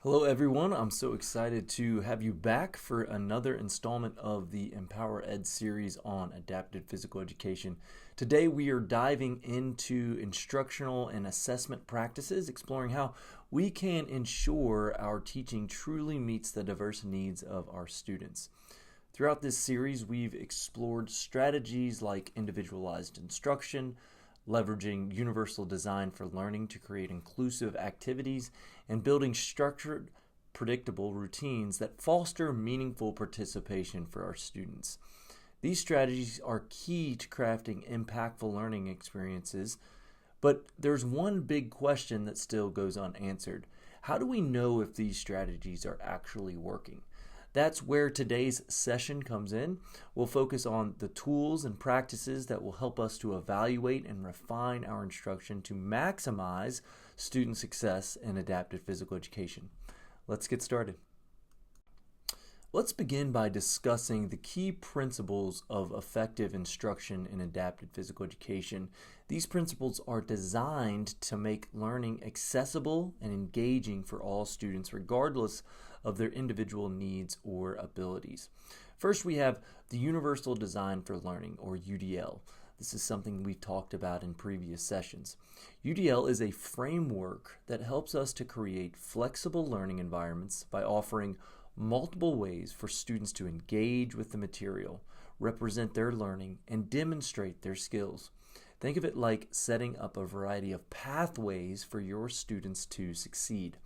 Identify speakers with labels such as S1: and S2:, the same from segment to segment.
S1: Hello everyone, I'm so excited to have you back for another installment of the EmpowerED series on adaptive physical education. Today we are diving into instructional and assessment practices, exploring how we can ensure our teaching truly meets the diverse needs of our students. Throughout this series, we've explored strategies like individualized instruction, leveraging universal design for learning to create inclusive activities, and building structured, predictable routines that foster meaningful participation for our students. These strategies are key to crafting impactful learning experiences, but there's one big question that still goes unanswered. How do we know if these strategies are actually working? That's where today's session comes in. We'll focus on the tools and practices that will help us to evaluate and refine our instruction to maximize student success in adaptive physical education. Let's get started. Let's begin by discussing the key principles of effective instruction in adaptive physical education. These principles are designed to make learning accessible and engaging for all students, regardless of their individual needs or abilities. First, we have the Universal Design for Learning, or UDL. This is something we've talked about in previous sessions. UDL is a framework that helps us to create flexible learning environments by offering multiple ways for students to engage with the material, represent their learning, and demonstrate their skills. Think of it like setting up a variety of pathways for your students to succeed.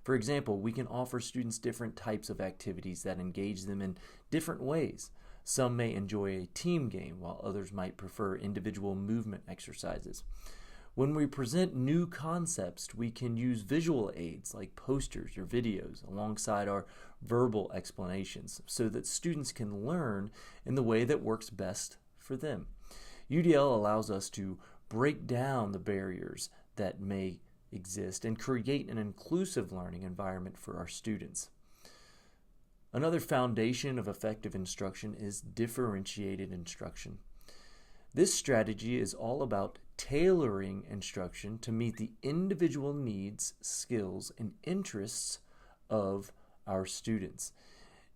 S1: For example, we can offer students different types of activities that engage them in different ways. Some may enjoy a team game, while others might prefer individual movement exercises. When we present new concepts, we can use visual aids like posters or videos alongside our verbal explanations so that students can learn in the way that works best for them. UDL allows us to break down the barriers that may exist and create an inclusive learning environment for our students. Another foundation of effective instruction is differentiated instruction. This strategy is all about tailoring instruction to meet the individual needs, skills, and interests of our students.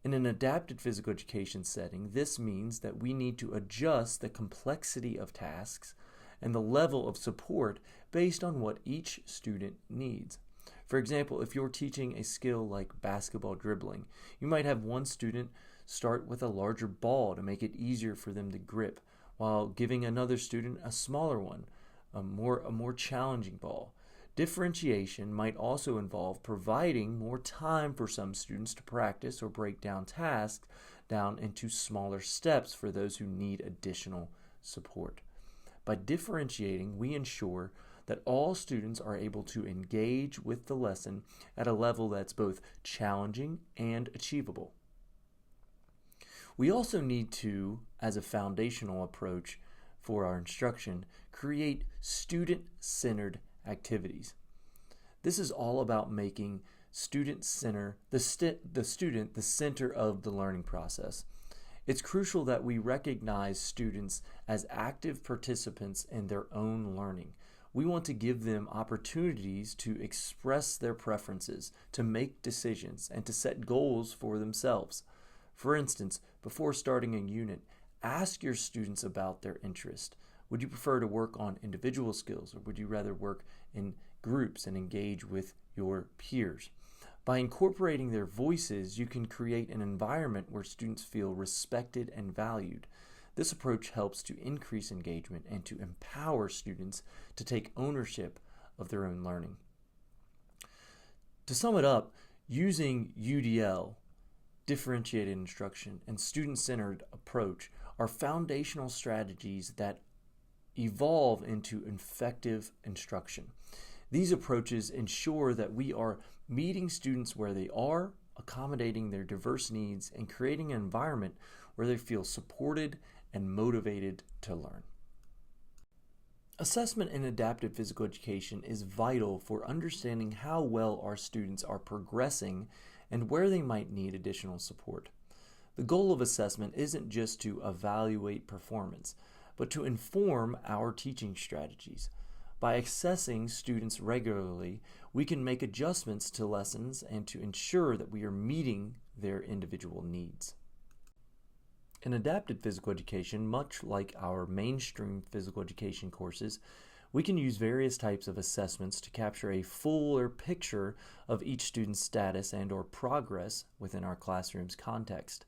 S1: In an adapted physical education setting, this means that we need to adjust the complexity of tasks and the level of support based on what each student needs. For example, if you're teaching a skill like basketball dribbling, you might have one student start with a larger ball to make it easier for them to grip, while giving another student a smaller one, a more challenging ball. Differentiation might also involve providing more time for some students to practice or break down tasks down into smaller steps for those who need additional support. By differentiating, we ensure that all students are able to engage with the lesson at a level that's both challenging and achievable. We also need to, as a foundational approach for our instruction, create student-centered activities. This is all about making the student the center of the learning process. It's crucial that we recognize students as active participants in their own learning. We want to give them opportunities to express their preferences, to make decisions, and to set goals for themselves. For instance, before starting a unit, ask your students about their interest. Would you prefer to work on individual skills, or would you rather work in groups and engage with your peers? By incorporating their voices, you can create an environment where students feel respected and valued. This approach helps to increase engagement and to empower students to take ownership of their own learning. To sum it up, using UDL, differentiated instruction, and student-centered approach are foundational strategies that evolve into effective instruction. These approaches ensure that we are meeting students where they are, accommodating their diverse needs, and creating an environment where they feel supported and motivated to learn. Assessment in adaptive physical education is vital for understanding how well our students are progressing and where they might need additional support. The goal of assessment isn't just to evaluate performance, but to inform our teaching strategies. By assessing students regularly, we can make adjustments to lessons and to ensure that we are meeting their individual needs. In adapted physical education, much like our mainstream physical education courses, we can use various types of assessments to capture a fuller picture of each student's status and/or progress within our classroom's context.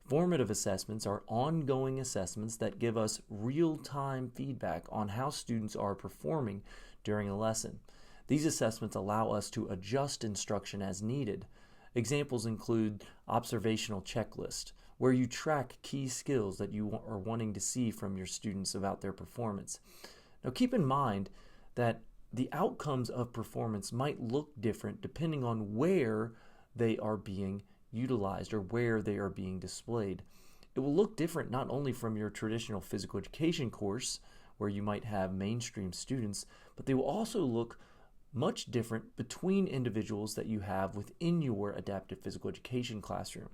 S1: Formative assessments are ongoing assessments that give us real-time feedback on how students are performing during a lesson. These assessments allow us to adjust instruction as needed. Examples include observational checklist, where you track key skills that you are wanting to see from your students about their performance. Now keep in mind that the outcomes of performance might look different depending on where they are being utilized or where they are being displayed. It will look different not only from your traditional physical education course, where you might have mainstream students, but they will also look much different between individuals that you have within your adaptive physical education classroom.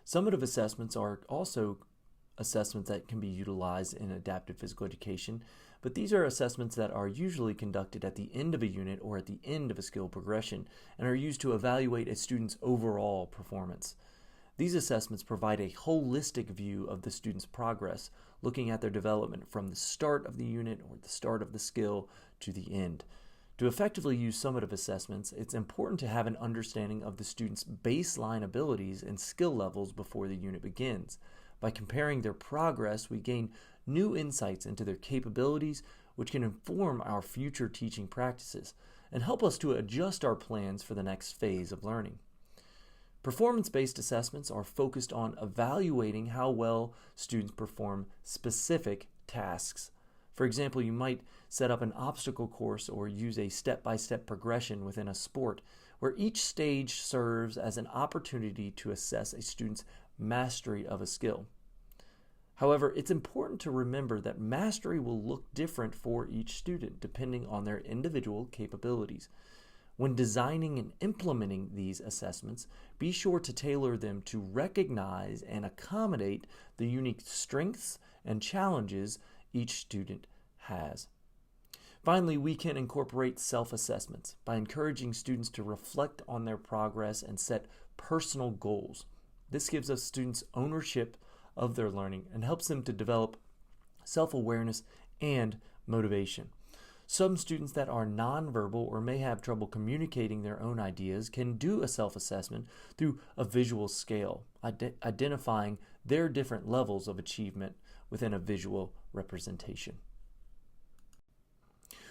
S1: Summative assessments are also assessments that can be utilized in adaptive physical education, but these are assessments that are usually conducted at the end of a unit or at the end of a skill progression and are used to evaluate a student's overall performance. These assessments provide a holistic view of the student's progress, looking at their development from the start of the unit or the start of the skill to the end. To effectively use summative assessments, it's important to have an understanding of the student's baseline abilities and skill levels before the unit begins. By comparing their progress, we gain new insights into their capabilities, which can inform our future teaching practices and help us to adjust our plans for the next phase of learning. Performance-based assessments are focused on evaluating how well students perform specific tasks. For example, you might set up an obstacle course or use a step-by-step progression within a sport, where each stage serves as an opportunity to assess a student's mastery of a skill. However, it's important to remember that mastery will look different for each student depending on their individual capabilities. When designing and implementing these assessments, be sure to tailor them to recognize and accommodate the unique strengths and challenges each student has. Finally, we can incorporate self-assessments by encouraging students to reflect on their progress and set personal goals. This gives us students ownership of their learning and helps them to develop self-awareness and motivation. Some students that are nonverbal or may have trouble communicating their own ideas can do a self-assessment through a visual scale, identifying their different levels of achievement within a visual representation.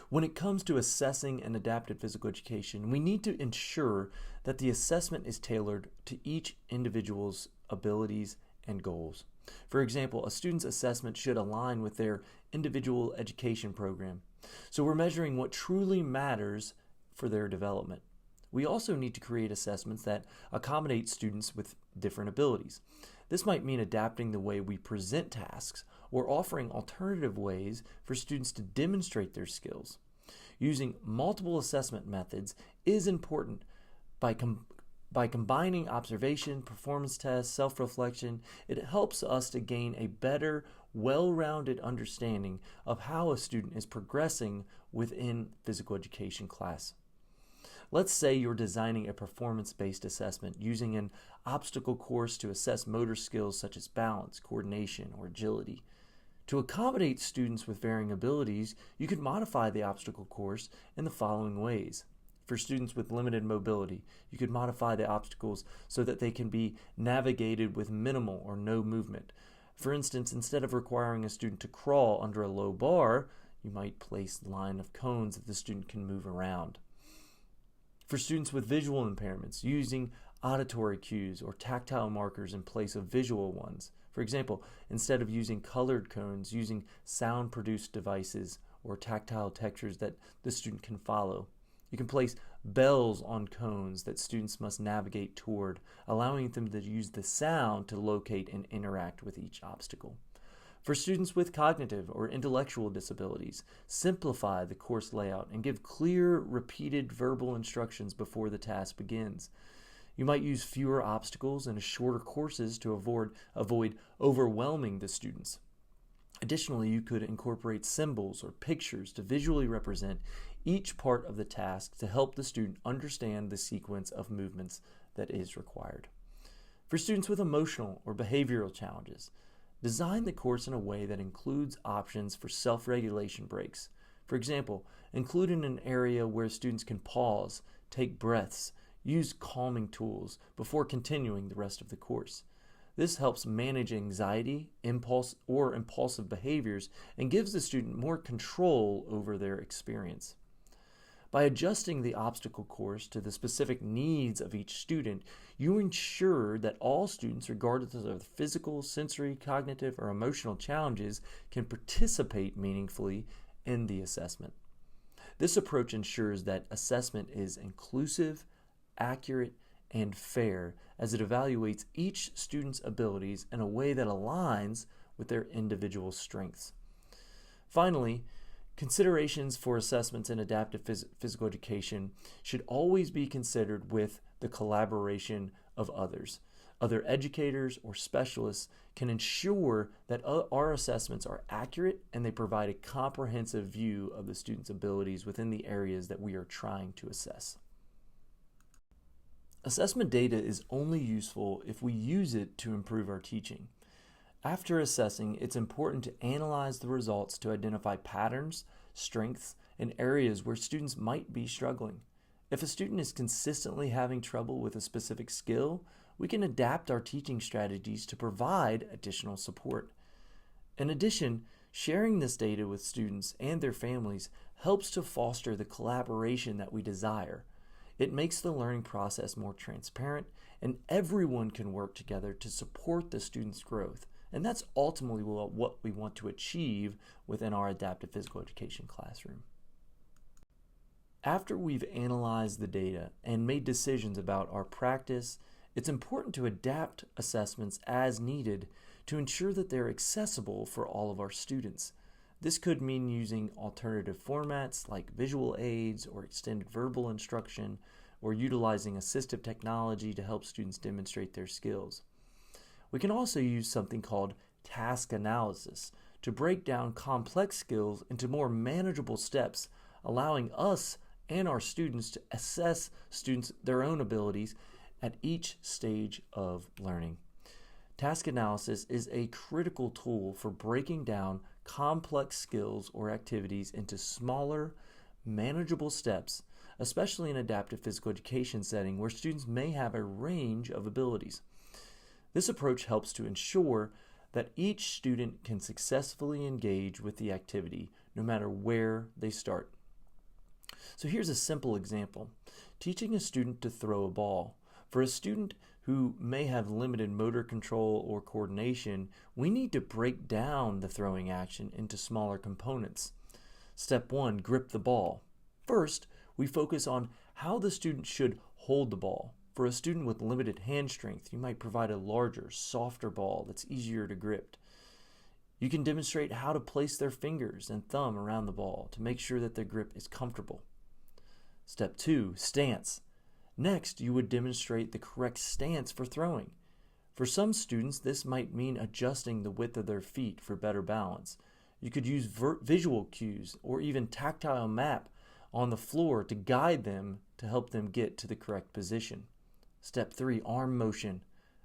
S1: When it comes to assessing an adapted physical education, we need to ensure that the assessment is tailored to each individual's abilities and goals. For example, a student's assessment should align with their individual education program. So we're measuring what truly matters for their development. We also need to create assessments that accommodate students with different abilities. This might mean adapting the way we present tasks or offering alternative ways for students to demonstrate their skills. Using multiple assessment methods is important. By combining observation, performance tests, self-reflection, it helps us to gain a better, well-rounded understanding of how a student is progressing within physical education class. Let's say you're designing a performance-based assessment using an obstacle course to assess motor skills such as balance, coordination, or agility. To accommodate students with varying abilities, you could modify the obstacle course in the following ways. For students with limited mobility, you could modify the obstacles so that they can be navigated with minimal or no movement. For instance, instead of requiring a student to crawl under a low bar, you might place a line of cones that the student can move around. For students with visual impairments, using auditory cues or tactile markers in place of visual ones. For example, instead of using colored cones, using sound-produced devices or tactile textures that the student can follow. You can place bells on cones that students must navigate toward, allowing them to use the sound to locate and interact with each obstacle. For students with cognitive or intellectual disabilities, simplify the course layout and give clear, repeated verbal instructions before the task begins. You might use fewer obstacles and shorter courses to avoid overwhelming the students. Additionally, you could incorporate symbols or pictures to visually represent each part of the task to help the student understand the sequence of movements that is required. For students with emotional or behavioral challenges, design the course in a way that includes options for self-regulation breaks. For example, include in an area where students can pause, take breaths, use calming tools before continuing the rest of the course. This helps manage anxiety, impulsive behaviors, and gives the student more control over their experience. By adjusting the obstacle course to the specific needs of each student, you ensure that all students, regardless of their physical, sensory, cognitive, or emotional challenges, can participate meaningfully in the assessment. This approach ensures that assessment is inclusive, accurate, and fair as it evaluates each student's abilities in a way that aligns with their individual strengths. Finally, considerations for assessments in adaptive physical education should always be considered with the collaboration of others. Other educators or specialists can ensure that our assessments are accurate and they provide a comprehensive view of the student's abilities within the areas that we are trying to assess. Assessment data is only useful if we use it to improve our teaching. After assessing, it's important to analyze the results to identify patterns, strengths, and areas where students might be struggling. If a student is consistently having trouble with a specific skill, we can adapt our teaching strategies to provide additional support. In addition, sharing this data with students and their families helps to foster the collaboration that we desire. It makes the learning process more transparent, and everyone can work together to support the student's growth. And that's ultimately what we want to achieve within our adaptive physical education classroom. After we've analyzed the data and made decisions about our practice, it's important to adapt assessments as needed to ensure that they're accessible for all of our students. This could mean using alternative formats like visual aids or extended verbal instruction, or utilizing assistive technology to help students demonstrate their skills. We can also use something called task analysis to break down complex skills into more manageable steps, allowing us and our students to assess their own abilities at each stage of learning. Task analysis is a critical tool for breaking down complex skills or activities into smaller, manageable steps, especially in adaptive physical education setting where students may have a range of abilities. This approach helps to ensure that each student can successfully engage with the activity no matter where they start. So here's a simple example. Teaching a student to throw a ball. For a student who may have limited motor control or coordination, we need to break down the throwing action into smaller components. Step 1, grip the ball. First, we focus on how the student should hold the ball. For a student with limited hand strength, you might provide a larger, softer ball that's easier to grip. You can demonstrate how to place their fingers and thumb around the ball to make sure that their grip is comfortable. Step 2, stance. Next, you would demonstrate the correct stance for throwing. For some students, this might mean adjusting the width of their feet for better balance. You could use visual cues or even tactile map on the floor to guide them to help them get to the correct position. Step 3, arm motion.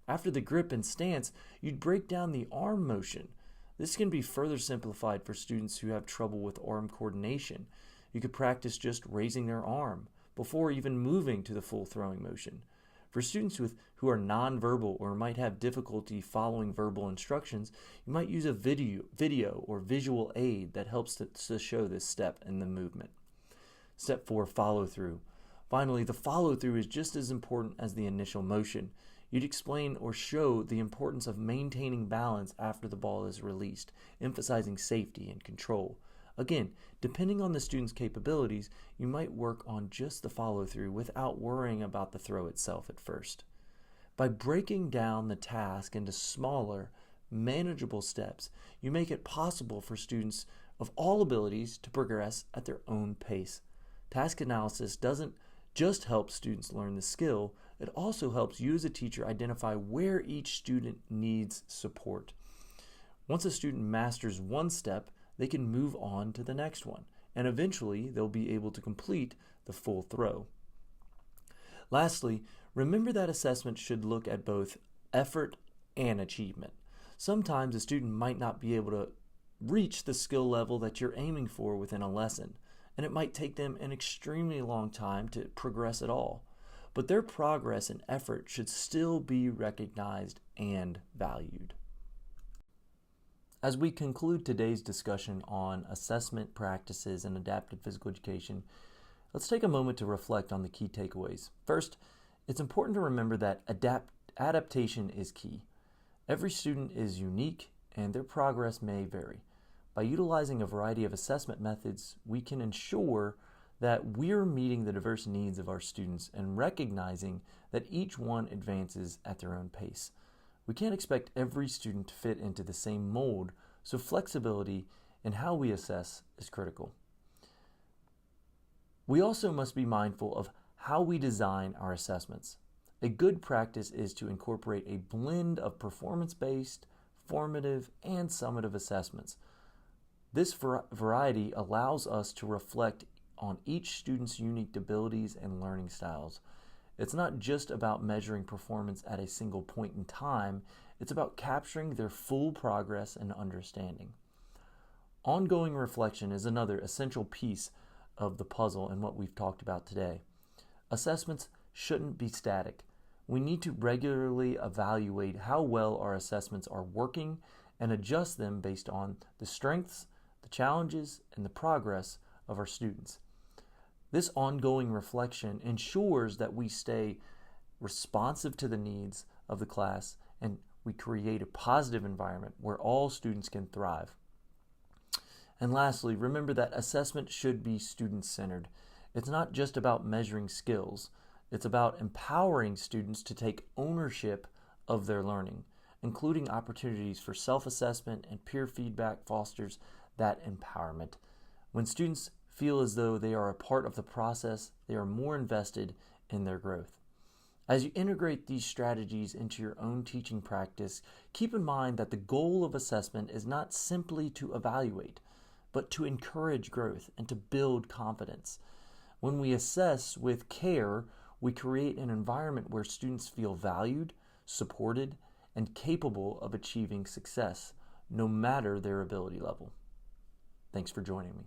S1: After the grip and stance, you'd break down the arm motion. This can be further simplified for students who have trouble with arm coordination. You could practice just raising their arm before even moving to the full throwing motion. For students who are nonverbal or might have difficulty following verbal instructions, you might use a video or visual aid that helps to show this step in the movement. Step 4, follow through. Finally, the follow through is just as important as the initial motion. You'd explain or show the importance of maintaining balance after the ball is released, emphasizing safety and control. Again, depending on the student's capabilities, you might work on just the follow-through without worrying about the throw itself at first. By breaking down the task into smaller, manageable steps, you make it possible for students of all abilities to progress at their own pace. Task analysis doesn't just help students learn the skill, it also helps you as a teacher identify where each student needs support. Once a student masters one step, they can move on to the next one, and eventually they'll be able to complete the full throw. Lastly, remember that assessment should look at both effort and achievement. Sometimes a student might not be able to reach the skill level that you're aiming for within a lesson, and it might take them an extremely long time to progress at all. But their progress and effort should still be recognized and valued. As we conclude today's discussion on assessment practices and adapted physical education, let's take a moment to reflect on the key takeaways. First, it's important to remember that adaptation is key. Every student is unique and their progress may vary. By utilizing a variety of assessment methods, we can ensure that we're meeting the diverse needs of our students and recognizing that each one advances at their own pace. We can't expect every student to fit into the same mold, so flexibility in how we assess is critical. We also must be mindful of how we design our assessments. A good practice is to incorporate a blend of performance-based, formative, and summative assessments. This variety allows us to reflect on each student's unique abilities and learning styles. It's not just about measuring performance at a single point in time, it's about capturing their full progress and understanding. Ongoing reflection is another essential piece of the puzzle in what we've talked about today. Assessments shouldn't be static. We need to regularly evaluate how well our assessments are working and adjust them based on the strengths, the challenges, and the progress of our students. This ongoing reflection ensures that we stay responsive to the needs of the class and we create a positive environment where all students can thrive. And lastly, remember that assessment should be student-centered. It's not just about measuring skills. It's about empowering students to take ownership of their learning, including opportunities for self-assessment and peer feedback fosters that empowerment. When students feel as though they are a part of the process, they are more invested in their growth. As you integrate these strategies into your own teaching practice, keep in mind that the goal of assessment is not simply to evaluate, but to encourage growth and to build confidence. When we assess with care, we create an environment where students feel valued, supported, and capable of achieving success, no matter their ability level. Thanks for joining me.